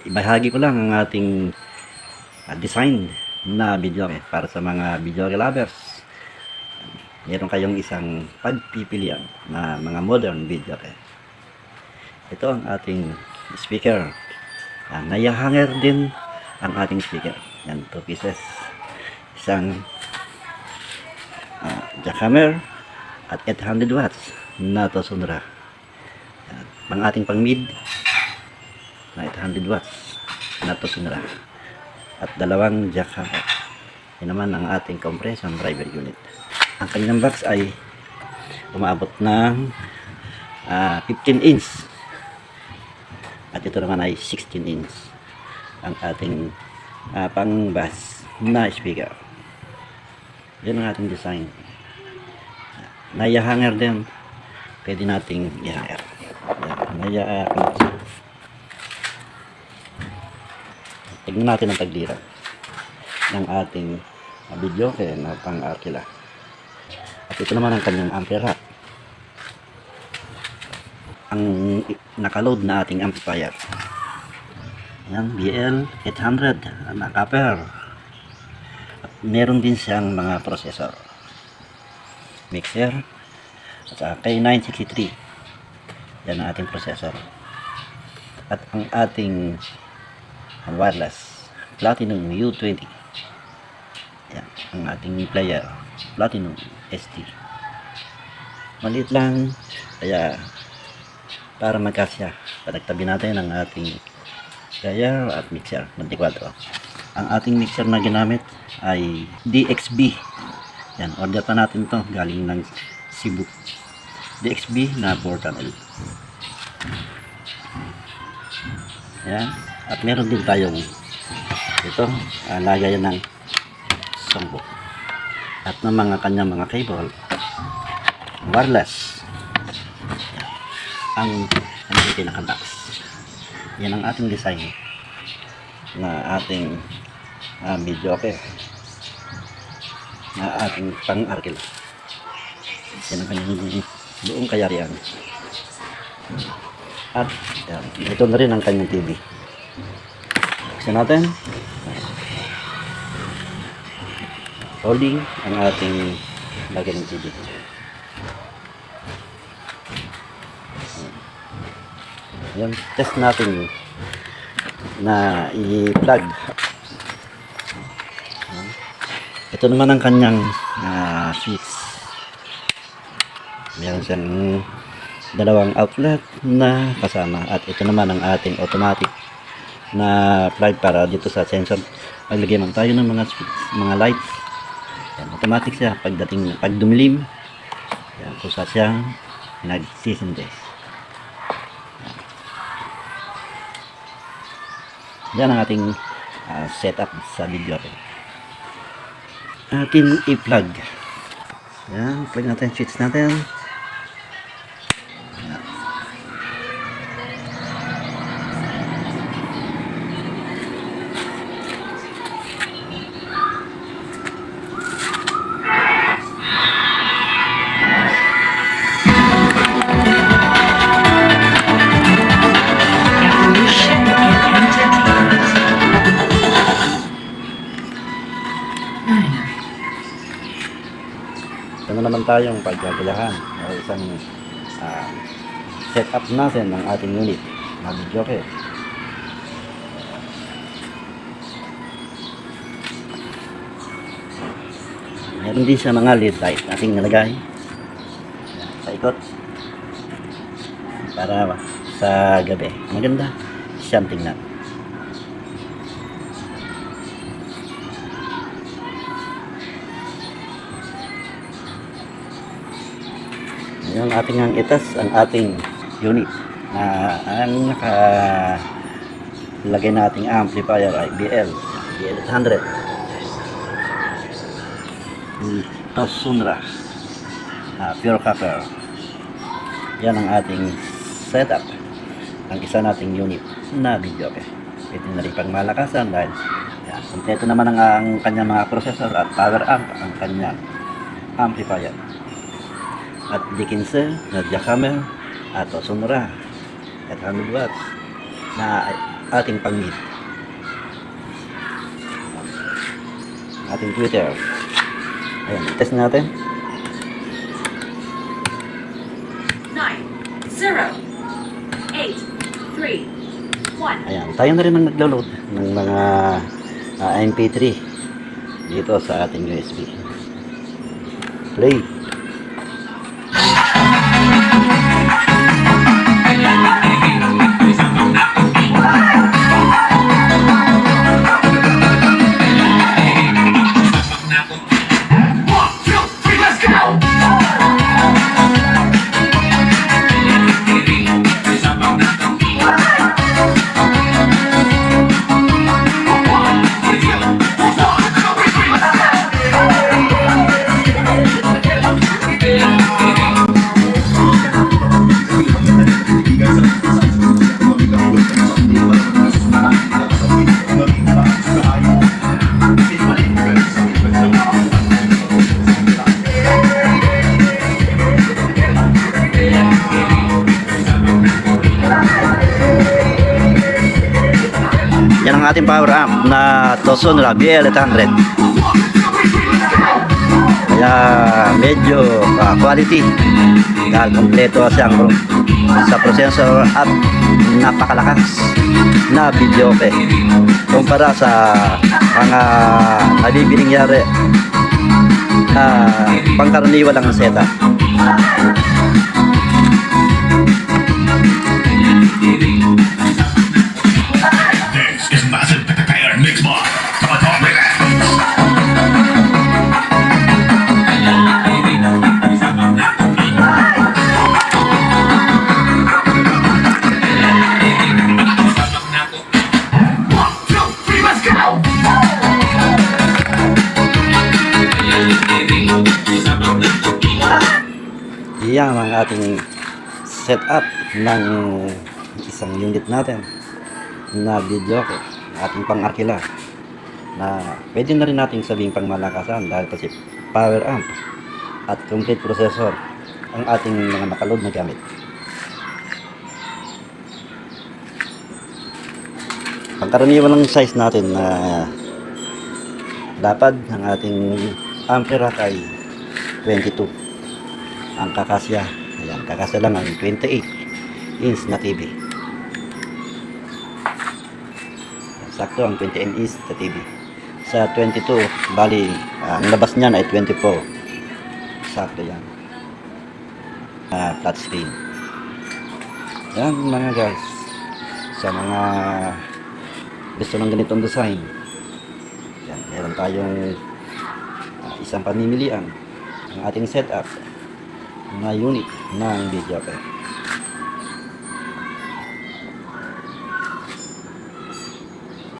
Ibahagi ko lang ang ating design na video para sa mga video lovers. Meron kayong isang pagpipilian na mga modern video. Ito ang ating speaker. Naya-hanger din ang ating speaker. Yan, 2 pieces. Isang jackhammer at 800 watts na Tosonra. Pang ating pang mid na 800 watts na Tosonra. At 2 jackhammer. Yan naman ang ating compression driver unit. Ang kanyang box ay umaabot ng 15 inch. At ito naman ay 16 inch. Ang ating pang bass na speaker. Yan ang ating design. Naya-hanger din. Pwede nating i-hanger. Tignan natin ang tagdira ng ating video na pang Arkila. At ito naman ang kanyang ampere rack. Ang nakaload na ating amplifier. Yan, BL800 na copper. At meron din siyang mga processor. Mixer at saka K963. Yan ang ating processor. At ang ating wireless Platinum U20. Yan, ang ating player Platinum ST. Maliit lang, kaya para magkasya, patagtabi natin ang ating player at mixer 24. Ang ating mixer na ginamit ay DXB. Yan, order pa natin to galing ng Cebu. DXB na 4 channel. Yan, at meron din tayong ito, lagayan ng songbook at ng mga kanyang mga cable wireless. Ang pinaka-box. Yan ang ating design na ating video na ating pang-Arkila. Yan ang kanyang buong kayarian. At yan, ito na rin ang kanyang TV. Buksan natin. Holding ang ating lagay ng TV. Yan, test natin na i-plug. Ito naman ang kanyang switch. Meron siyang 2 outlet na kasama. At ito naman ang ating automatic na plug para dito sa sensor. Maglagay man tayo ng mga switch, mga lights. Yan, automatic siya pag dumilim. Yan, kusa siyang nagsisindi. Yan ang ating setup sa video. Atin i-plug. Yan, plug natin, switch natin. Yan. Ito na naman tayong paggagalahan o isang setup natin ng ating unit na video meron din siya mga LED light ating nalagay sa ikot para sa gabi maganda siyang tingnan. Yung ating ang itas ang ating unit na ang nakalagay nating amplifier ay BL800 Tosonra pure copper. Yan ang ating setup ang isa nating unit na video. Ito na rin pang malakasan dahil yan, kompleto naman ang kanyang mga processor at power amp ang kanyang amplifier. At D15 na jackhammer at Tosonra 800 watts na ating pag-meet. Ating Twitter. Ayan, test natin. 9, 0, 8, 3, 1. Ayan, tayo na rin ang naglo-load ng mga MP3 dito sa ating USB. Play. Yan ang ating power amp na Tosonra BL800. Kaya medyo quality dahil kompleto siyang sa processor at napakalakas na videoke kumpara sa mga nabibiling yari na pangkaraniwan lang ang setup. This is Massive Kaya Mix Bar. Top Relax. Yan ang ating setup ng isang unit natin na video ko, ating pang-arkila na pwede na rin nating sabing pangmalakasan dahil kasi power amp at complete processor ang ating mga nakaload na gamit. Pangkaraniwan ng size natin na dapat ang ating ampere rack ay 22 ang kakasya. Ayan, kakasya lang ang 28 inch na TV. Sakto ang 28 inch na TV. Sa 22, bali, ang labas niyan ay 24. Sakto yan. Flat screen. Yan mga guys. Sa mga gusto ng ganitong design. Yan, meron tayong isang pamimilian. Ang ating setup na unit ng video.